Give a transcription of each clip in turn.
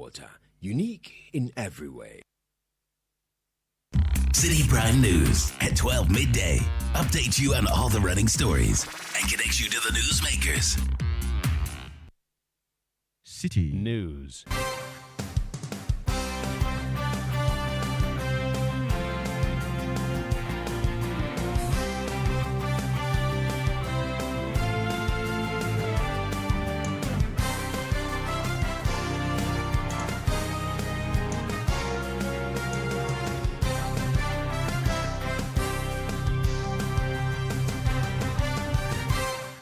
water, unique in every way. Citi Prime News at 12 midday. Update you on all the running stories and connect you to the newsmakers. Citi News.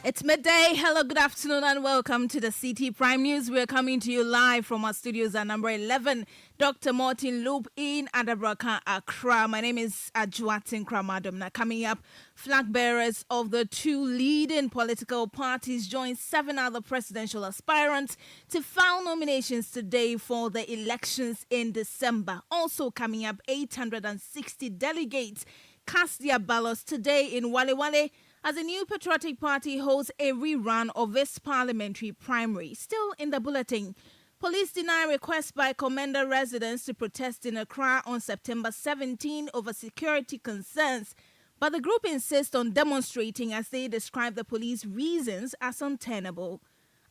It's midday. Hello, good afternoon, and welcome to the Citi Prime News. We're coming to you live from our studios at number 11, Dr. Martin Loop in Adabraka, Accra. My name is Ajuatin Kramadom. Now, coming up, flag bearers of the two leading political parties join 7 other presidential aspirants to file nominations today for the elections in December. Also coming up, 860 delegates cast their ballots today in Wale Wale as the New Patriotic Party holds a rerun of its parliamentary primary. Still in the bulletin, police deny requests by Commander residents to protest in Accra on September 17 over security concerns, but the group insists on demonstrating as they describe the police reasons as untenable.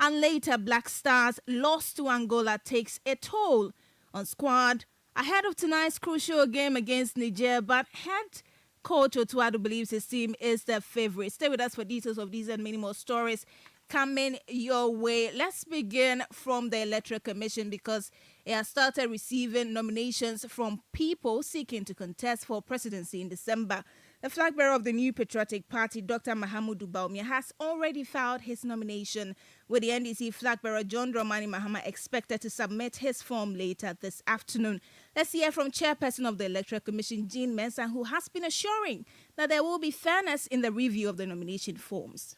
And later, Black Stars loss to Angola takes a toll on squad ahead of tonight's crucial game against Niger, but head Coach Otuado believes his team is the favorite. Stay with us for details of these and many more stories coming your way. Let's begin from the Electoral Commission because it has started receiving nominations from people seeking to contest for presidency in December. The flag bearer of the New Patriotic Party, Dr. Mahamudu Bawumia, has already filed his nomination, with the NDC flag bearer John Dramani Mahama expected to submit his form later this afternoon. Let's hear from Chairperson of the Electoral Commission, Jean Mensah, who has been assuring that there will be fairness in the review of the nomination forms.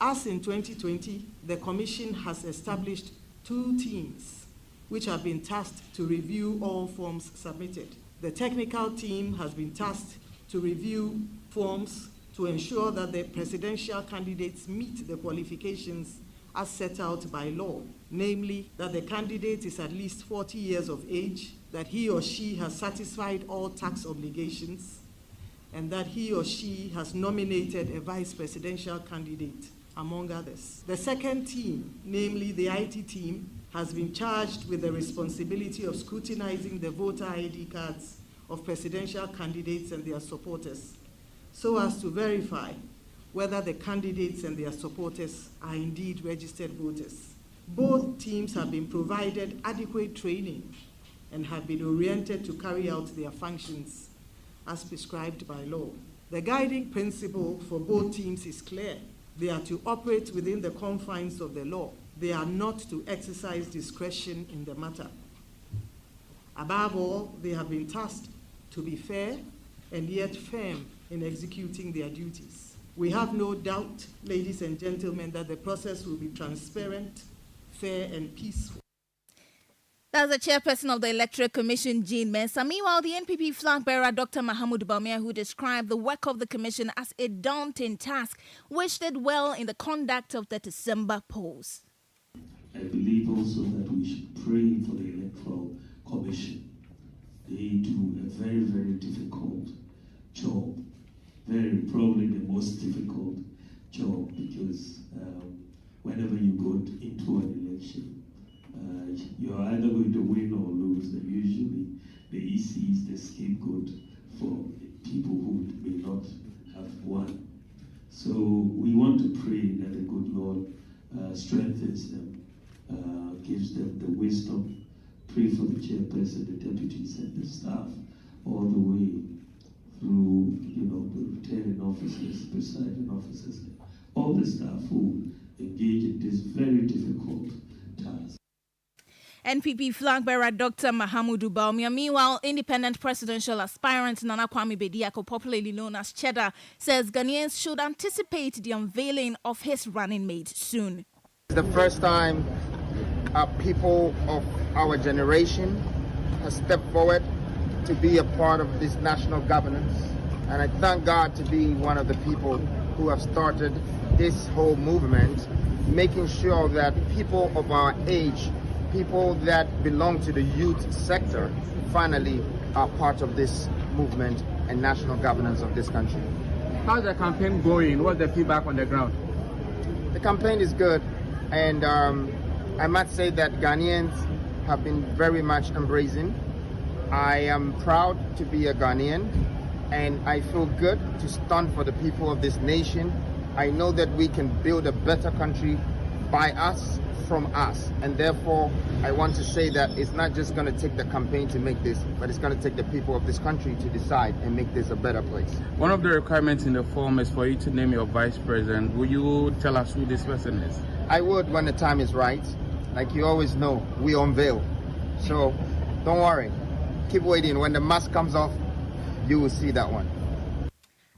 As in 2020, the Commission has established 2 teams which have been tasked to review all forms submitted. The technical team has been tasked to review forms to ensure that the presidential candidates meet the qualifications as set out by law, namely that the candidate is at least 40 years of age, that he or she has satisfied all tax obligations, and that he or she has nominated a vice presidential candidate, among others. The second team, namely the IT team, has been charged with the responsibility of scrutinizing the voter ID cards of presidential candidates and their supporters, so as to verify whether the candidates and their supporters are indeed registered voters. Both teams have been provided adequate training and have been oriented to carry out their functions as prescribed by law. The guiding principle for both teams is clear. They are to operate within the confines of the law. They are not to exercise discretion in the matter. Above all, they have been tasked to be fair and yet firm in executing their duties. We have no doubt, ladies and gentlemen, that the process will be transparent, fair, and peaceful. That's the chairperson of the Electoral Commission, Jean Mensah. Meanwhile, the NPP flag bearer, Dr. Mahamudu Bawumia, who described the work of the commission as a daunting task, wished it well in the conduct of the December polls. I believe also that we should pray for the Electoral Commission. They do a very, very difficult job. Probably the most difficult job, because whenever you go into an election, you're either going to win or lose, and usually the EC is the scapegoat for people who may not have won. So we want to pray that the good Lord strengthens them, gives them the wisdom. Pray for the chairperson, the deputies, and the staff all the way through, the returning officers, presiding officers, all the staff who engage in this very difficult task. NPP flag bearer Dr. Mahamudu Bawumia. Meanwhile, independent presidential aspirant Nana Kwame Bediako, popularly known as Cheddar, says Ghanaians should anticipate the unveiling of his running mate soon. It's the first time people of our generation have stepped forward to be a part of this national governance, and I thank God to be one of the people who have started this whole movement, making sure that people of our age people that belong to the youth sector finally are part of this movement and national governance of this country. How's the campaign going? What's the feedback on the ground? The campaign is good, and I must say that Ghanaians have been very much embracing. I am proud to be a Ghanaian, and I feel good to stand for the people of this nation. I know that we can build a better country by us, from us, and therefore I want to say that it's not just going to take the campaign to make this, but it's going to take the people of this country to decide and make this a better place. One of the requirements in the form is for you to name your vice president. Will you tell us who this person is? I would when the time is right. Like you always know, we unveil. So don't worry. Keep waiting. When the mask comes off, you will see that one.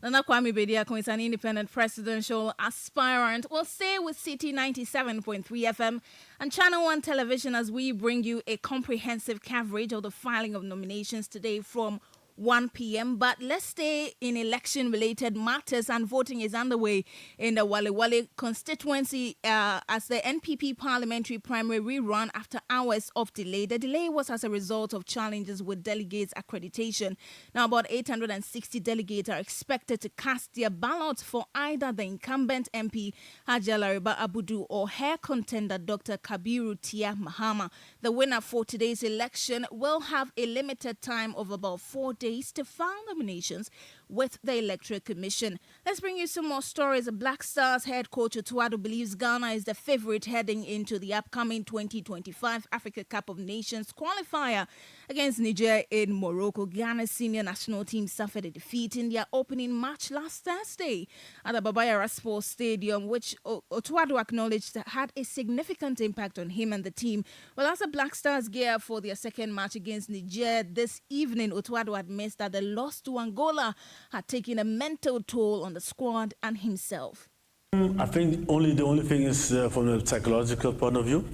Nana Kwame Bediako is an independent presidential aspirant. We'll stay with Citi 97.3 FM and Channel 1 Television as we bring you a comprehensive coverage of the filing of nominations today from 1 p.m. But let's stay in election-related matters, and voting is underway in the Wale Wale constituency as the NPP parliamentary primary rerun after hours of delay. The delay was as a result of challenges with delegates' accreditation. Now, about 860 delegates are expected to cast their ballots for either the incumbent MP Haji Alariba Abudu or her contender Dr. Kabiru Tia Mahama. The winner for today's election will have a limited time of about 4 days to file nominations with the Electoral Commission. Let's bring you some more stories. Black Stars head coach Otuado believes Ghana is the favorite heading into the upcoming 2025 Africa Cup of Nations qualifier against Niger in Morocco. Ghana's senior national team suffered a defeat in their opening match last Thursday at the Baba Yara Sports Stadium, which Otuado acknowledged had a significant impact on him and the team. Well, as the Black Stars gear for their second match against Niger this evening, Otuado admits that the loss to Angola had taken a mental toll on the squad and himself. I think the only thing is from a psychological point of view,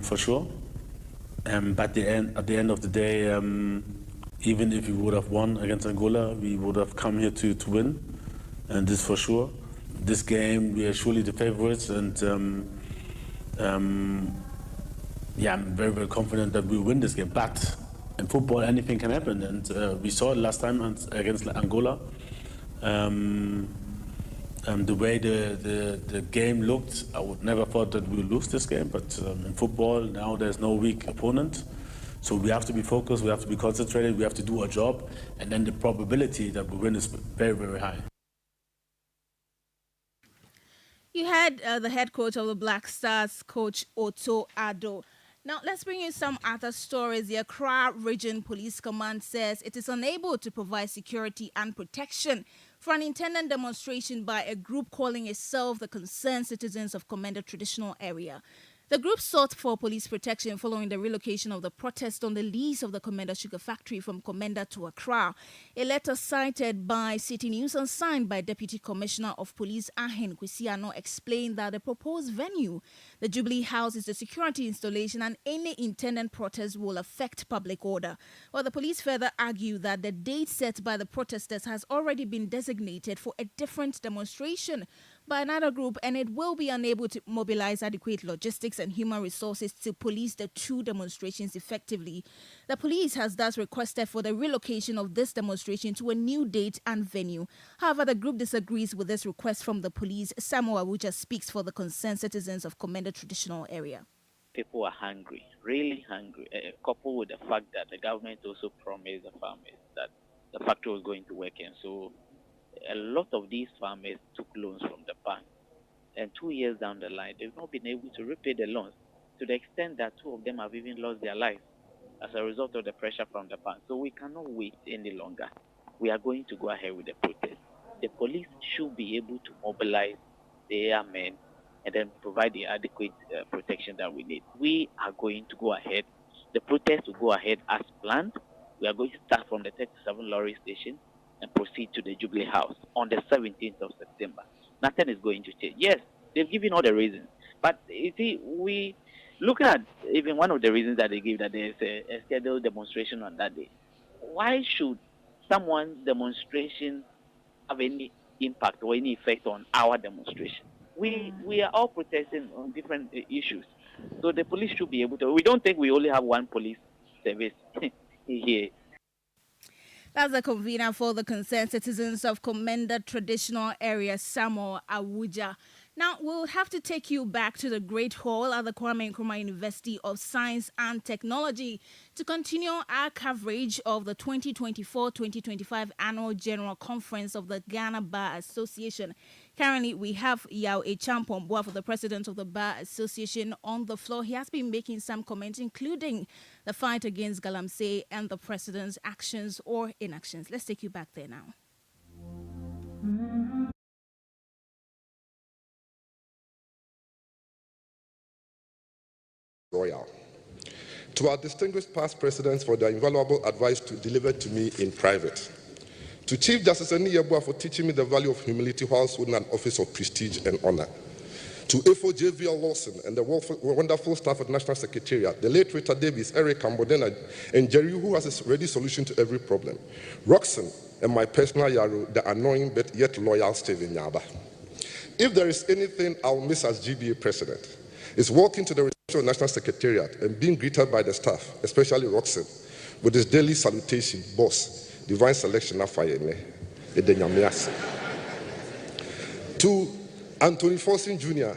for sure. But at the end of the day, even if we would have won against Angola, we would have come here to win, and this for sure. This game, we are surely the favorites, and I'm very, very confident that we'll win this game. But in football, anything can happen, and we saw it last time against Angola. The way the game looked, I would never thought that we would lose this game. But in football, now there's no weak opponent. So we have to be focused, we have to be concentrated, we have to do our job, and then the probability that we win is very, very high. You had the head coach of the Black Stars, Coach Otuado. Now, let's bring you some other stories. The Accra Region Police Command says it is unable to provide security and protection for an intended demonstration by a group calling itself the Concerned Citizens of Komenda Traditional Area. The group sought for police protection following the relocation of the protest on the lease of the Komenda Sugar Factory from Komenda to Accra. A letter cited by City News and signed by Deputy Commissioner of Police Ahen Kwesiano explained that the proposed venue, the Jubilee House, is a security installation and any intended protest will affect public order. Well, the police further argue that the date set by the protesters has already been designated for a different demonstration by another group, and it will be unable to mobilize adequate logistics and human resources to police the two demonstrations effectively. The police has thus requested for the relocation of this demonstration to a new date and venue. However, the group disagrees with this request from the police. Samuel Awuja speaks for the Concerned Citizens of Komenda Traditional Area. People are hungry, really hungry, coupled with the fact that the government also promised the farmers that the factory was going to work, and so a lot of these farmers took loans from the bank, and 2 years down the line, they've not been able to repay the loans, to the extent that 2 of them have even lost their lives as a result of the pressure from the bank. So we cannot wait any longer. We are going to go ahead with the protest. The police should be able to mobilize the airmen and then provide the adequate protection that we need. We are going to go ahead. The protest will go ahead as planned. We are going to start from the 37 lorry station and proceed to the Jubilee House on the 17th of September. Nothing is going to change. Yes, they've given all the reasons. But you see, we look at even one of the reasons that they give, that there's a scheduled demonstration on that day. Why should someone's demonstration have any impact or any effect on our demonstration? We are all protesting on different issues. So the police should be able to. We don't think we only have one police service here. That's the convener for the Concerned Citizens of Commander Traditional Area, Samuel Awuja. Now, we'll have to take you back to the Great Hall at the Kwame Nkrumah University of Science and Technology to continue our coverage of the 2024-2025 Annual General Conference of the Ghana Bar Association. Currently, we have Yao Echampong, the president of the Bar Association, on the floor. He has been making some comments, including the fight against galamsey and the president's actions or inactions. Let's take you back there now. Royal. To our distinguished past presidents for their invaluable advice delivered to me in private. To Chief Justice Eni Yeboah for teaching me the value of humility whilst holding an office of prestige and honor. To A4 J.V.L. Lawson and the wonderful staff at National Secretariat, the late Rita Davis, Eric Cambodena, and Jerry, who has a ready solution to every problem. Roxanne and my personal Yaro, the annoying but yet loyal Stephen Yaba. If there is anything I'll miss as GBA president, it's walking to the reception of National Secretariat and being greeted by the staff, especially Roxanne, with his daily salutation, boss, divine selection afayene, edenyamiase. To Anthony Forson Jr.,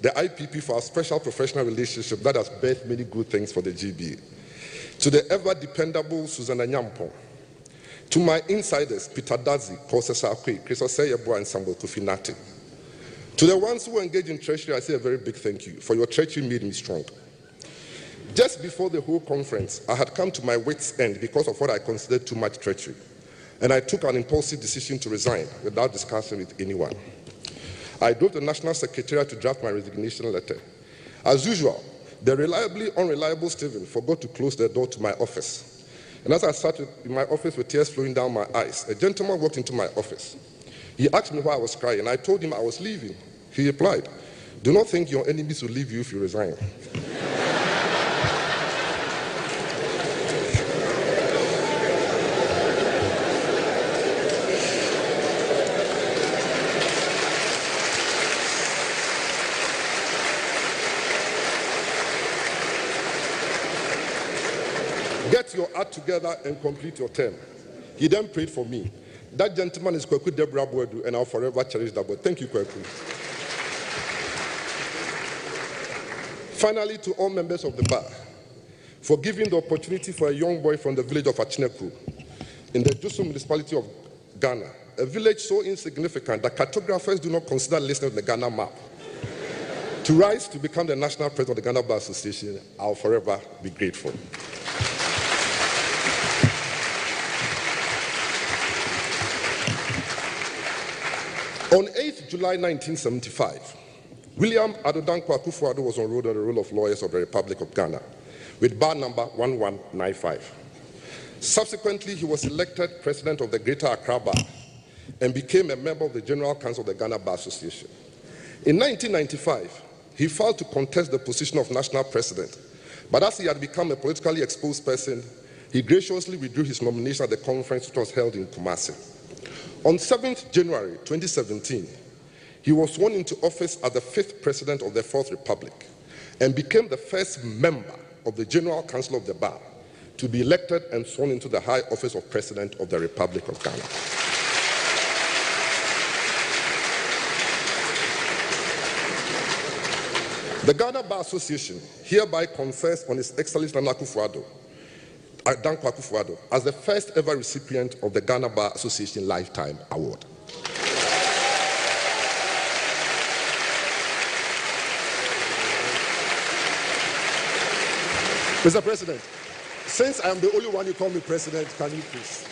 the IPP for our special professional relationship that has birthed many good things for the GBA. To the ever-dependable Susanna Nyampong. To my insiders, Peter Dazi, Professor Akwe, Chris Oseyeboa, and Samuel Kofinati. To the ones who engage in treasury, I say a very big thank you, for your treasury made me strong. Just before the whole conference, I had come to my wit's end because of what I considered too much treachery, and I took an impulsive decision to resign without discussing with anyone. I drove the National Secretariat to draft my resignation letter. As usual, the reliably unreliable Stephen forgot to close the door to my office. And as I sat in my office with tears flowing down my eyes, a gentleman walked into my office. He asked me why I was crying, and I told him I was leaving. He replied, "Do not think your enemies will leave you if you resign." Get your act together and complete your term. He then prayed for me. That gentleman is Kweku Deborah Boadu, and I'll forever cherish that boy. Thank you, Kweku. Finally, to all members of the bar, for giving the opportunity for a young boy from the village of Achineku in the Newsroom municipality of Ghana, a village so insignificant that cartographers do not consider listed on the Ghana map, to rise to become the national president of the Ghana Bar Association. I'll forever be grateful. On 8th July 1975, William Adodankwa Akufo-Addo was enrolled on the roll of lawyers of the Republic of Ghana with bar number 1195. Subsequently, he was elected president of the Greater Accra Bar and became a member of the General Council of the Ghana Bar Association. In 1995, he filed to contest the position of national president, but as he had become a politically exposed person, he graciously withdrew his nomination at the conference which was held in Kumasi. On 7th January 2017, he was sworn into office as the 5th president of the Fourth Republic and became the first member of the General Council of the Bar to be elected and sworn into the high office of President of the Republic of Ghana. The Ghana Bar Association hereby confers on His Excellency Nana Akufo-Addo as the first ever recipient of the Ghana Bar Association Lifetime Award. Mr. President, since I am the only one you call me president, can you please?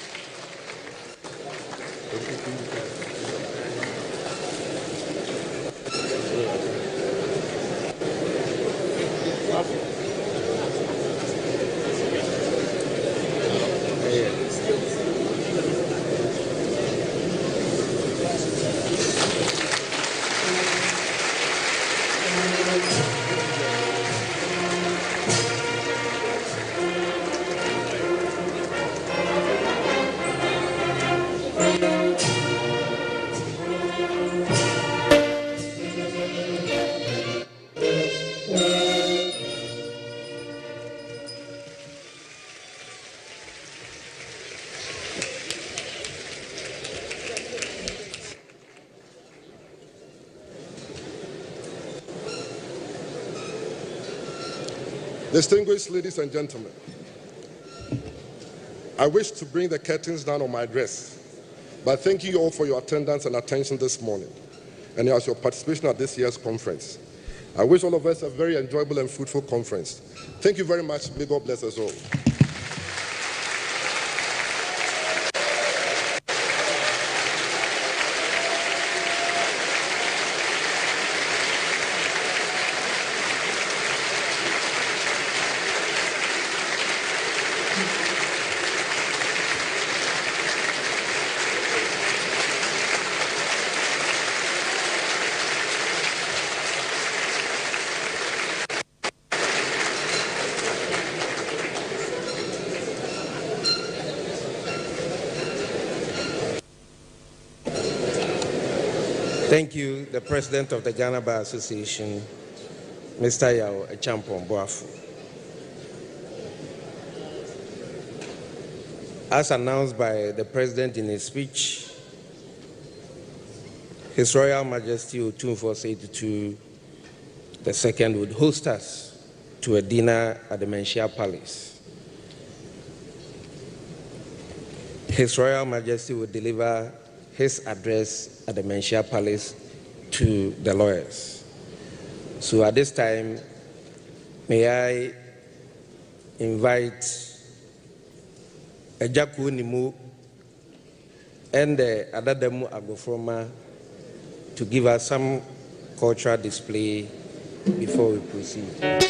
Distinguished ladies and gentlemen, I wish to bring the curtains down on my address by thanking you all for your attendance and attention this morning and as your participation at this year's conference. I wish all of us a very enjoyable and fruitful conference. Thank you very much. May God bless us all. Thank you, the President of the Ghana Bar Association, Mr. Yao Echampon Boafu. As announced by the President in his speech, His Royal Majesty Otumfuo Osei II would host us to a dinner at the Menchia Palace. His Royal Majesty would deliver his address at the Menchia Palace to the lawyers. So at this time, may I invite Ejaku Nimu and the Adadamu Agofroma to give us some cultural display before we proceed.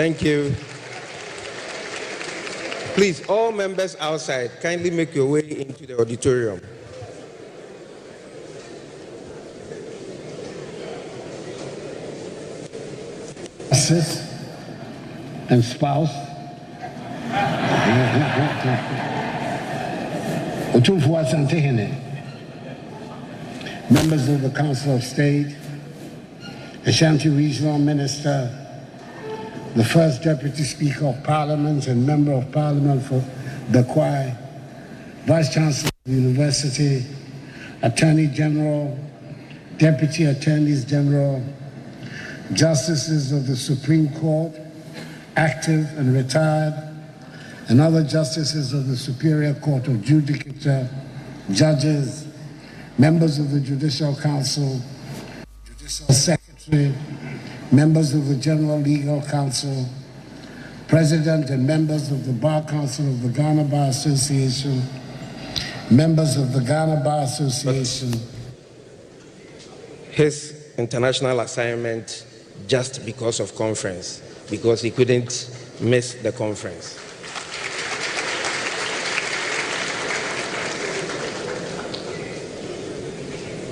Thank you. Please, all members outside, kindly make your way into the auditorium. And spouse. Members of the Council of State, Ashanti Regional Minister, the First Deputy Speaker of Parliament and Member of Parliament for Bekwai, Vice Chancellor of the University, Attorney General, Deputy Attorneys General, Justices of the Supreme Court, active and retired, and other Justices of the Superior Court of Judicature, judges, members of the Judicial Council, Judicial Secretary, members of the General Legal Council, President and members of the Bar Council of the Ghana Bar Association, members of the Ghana Bar Association. His international assignment just because of conference, because he couldn't miss the conference.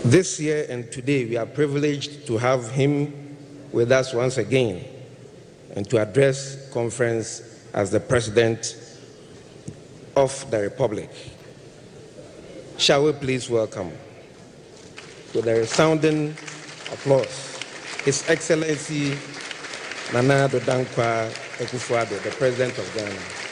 This year and today, we are privileged to have him with us once again and to address conference as the President of the Republic. Shall we please welcome, with a resounding applause, His Excellency Nana Addo Dankwa Akufo-Addo, the President of Ghana.